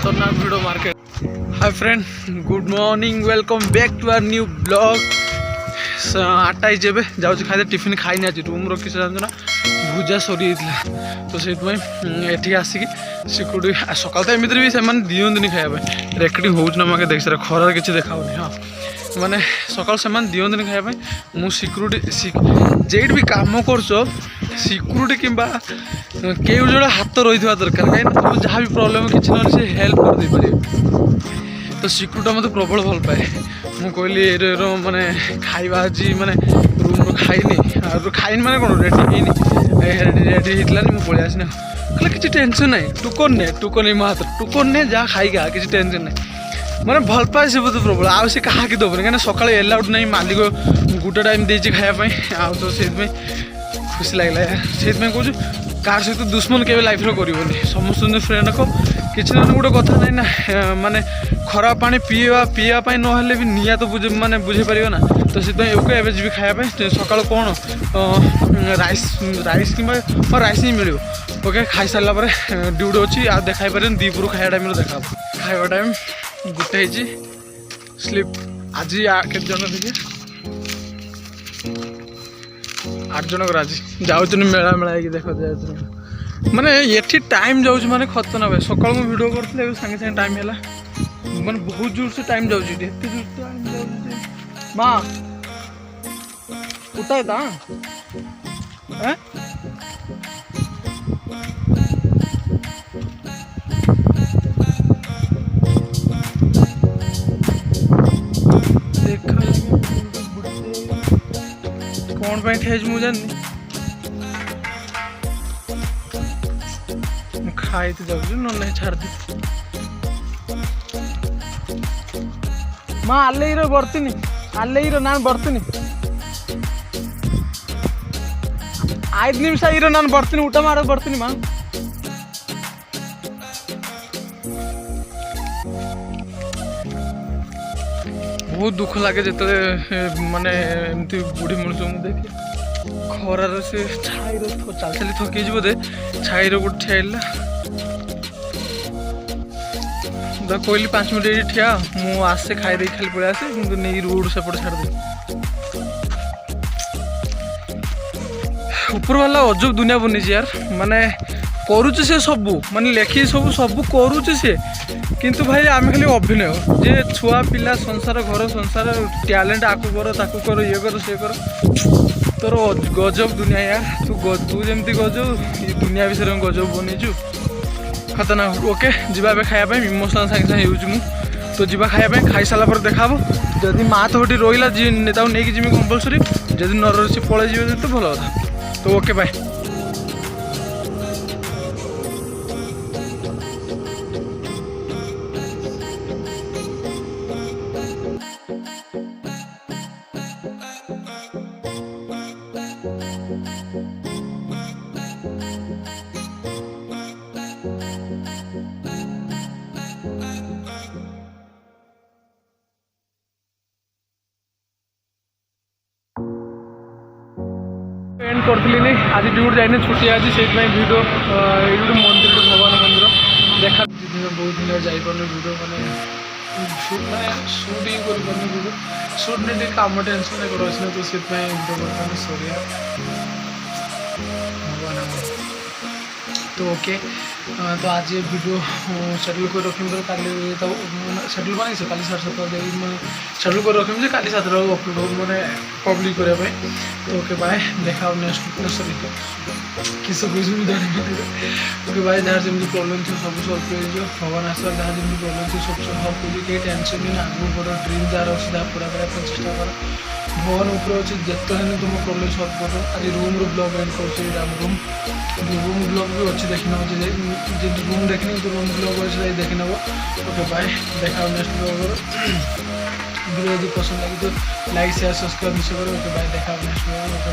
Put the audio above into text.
खतरनाक video market. Hi friend, good morning, welcome back to our new blog. 8टा जेबे जाऊँ खाई टिफिन खाई आज रूम रखी जाना भुजा सरी तो से आसिक सिक्यूरीटी सकाल तो एमती भी से दिखनी खायापी रेकर्ड होके देख सारा खरार किसी देखा हाँ माने सकाल से दिखनी खायापी मु सिक्यूरीटी जेट भी कम कर सिक्यूरीटी कि केउ जो हाथ रही दरकार कहीं जहाँ भी प्रोब्लेम किसी ना से हेल्प कर दे पारे तो सिक्यूरीटी मत प्रबल भल पाए मु कहली माने खाइबा आज माने रूम रो खाइनी खाइनी माने कौन रेडी होता मुझे पलि आसना कहले किसी टेंशन ना टुकन ने मो हाथ टुकन ने जहाँ खाइका किसी टेंशन ना मैंने भल पाए से बोलते प्रबल आउ से क्या दबनी कहीं सका एलाउड ना मालिक गोटे टाइम देती खायापी आउ तो से खुशी लगला यार से कहूँ कार सहित दुश्मन के लाइफ रे कर समस्त फ्रेंड रख किसी ना गोटे कथा नहीं ना माने खराब पानी पीवाई ना भी निया तो माने बुझे पार ना तो से एवं जी खायापी सका कौन राइस कि राइस ही मिल ओके खाई सारापर ड्यूटी अच्छी आ देखा पारे दीपुर खाया टाइम देखा खावा टाइम गोटे स्लीप आज केत जन देखिए 8 जन आज जाऊँ मेला मेला देख माने ये टाइम जाऊँ माने खतना भाई सकाल मैं वीडियो करते सांगे सांगे टाइम है माने बहुत जोर से टाइम जाऊँ माँ उठाए था कौन पाई ठेज मुझे जानी खाई तो जाऊँ न छाड़ दी माँ आल्ले बर्तनी आल्ले नान बर्तनी 5 निमिष नान बर्तनी ಊಟ ಮಾಡೋದು ಬರ್ತೀನಿ माँ बहुत दुख लगे जो माने एमती बुढ़ी मनुष्य देखे खरार से छाई चल चली थकी बोधे छाई गोटे ठेला कहली 5 मिनट ये ठिया मुझे खाई खाली पलि आसे कि नहीं रोड सेपट छाड़ दे ऊपर वाला अजब दुनिया बनी यार माने करुचे से सबू माने लेखी सब करुचे से किंतु भाई आम खाली अभिनय जे छुआ पिला संसार घर संसार टैलेंट आकु कर ये कर से कर तोर गजब दुनिया यार तू जमती गजब ये दुनिया विषय में गजब बनीचु खतरनाक ओके जीवा खायापी इमोशनाल सागे सागे हो तो जीवा खायापी खाई सारा देखा जदि माँ तो हटी रही नेता नहीं जिमी कंपलसरी जदि न रही पलि तो भल कथा तो ओके बाय। एंड करी आज ड्यूटी जाइए छुट्टी आज से भिड ये मंदिर भगवान मंदिर देखा बहुत दिन जापर भिड मैंने सुट ही कर भिड सुट नहीं कम टेंशन अच्छे तो से बर्तमान सरिया भगवान तो ओके तो आज ये वीडियो शेड्यूल कर रखी तो काली तो शेड्यूल बन से काली 7:30 मैं शेड्यूल कर रखी काली 7 अपलोड मैंने पब्लिक करने तो ओके बाय देखा नेक्स्ट सॉरी किस ओके बाय जहाँ जमी प्रोब्लेम थी सब सल्व कर भगवान आशीर्वाद जहाँ जमी प्रोब्लेम थी सब सल्व कर कहीं टेंशन नहीं आगू बढ़ ड्रीम जार अच्छे पूरा करने चेष्टा कर भगवान ऊपर अच्छे जिते तुम प्रोब्लेम सल्व कर आज रूम ब्लॉग एंड कर रूम ब्लॉग भी अच्छे देखना रूम देखनी तो रूम ब्लॉग अच्छे देखी नब ओके बाय देखा नेक्स्ट ब्लॉग वीडियो यदि पसंद लगे तो लाइक शेयर सब्सक्राइब निश्चय करो ओके बाय देखा नेक्स्ट ब्लॉग ओके।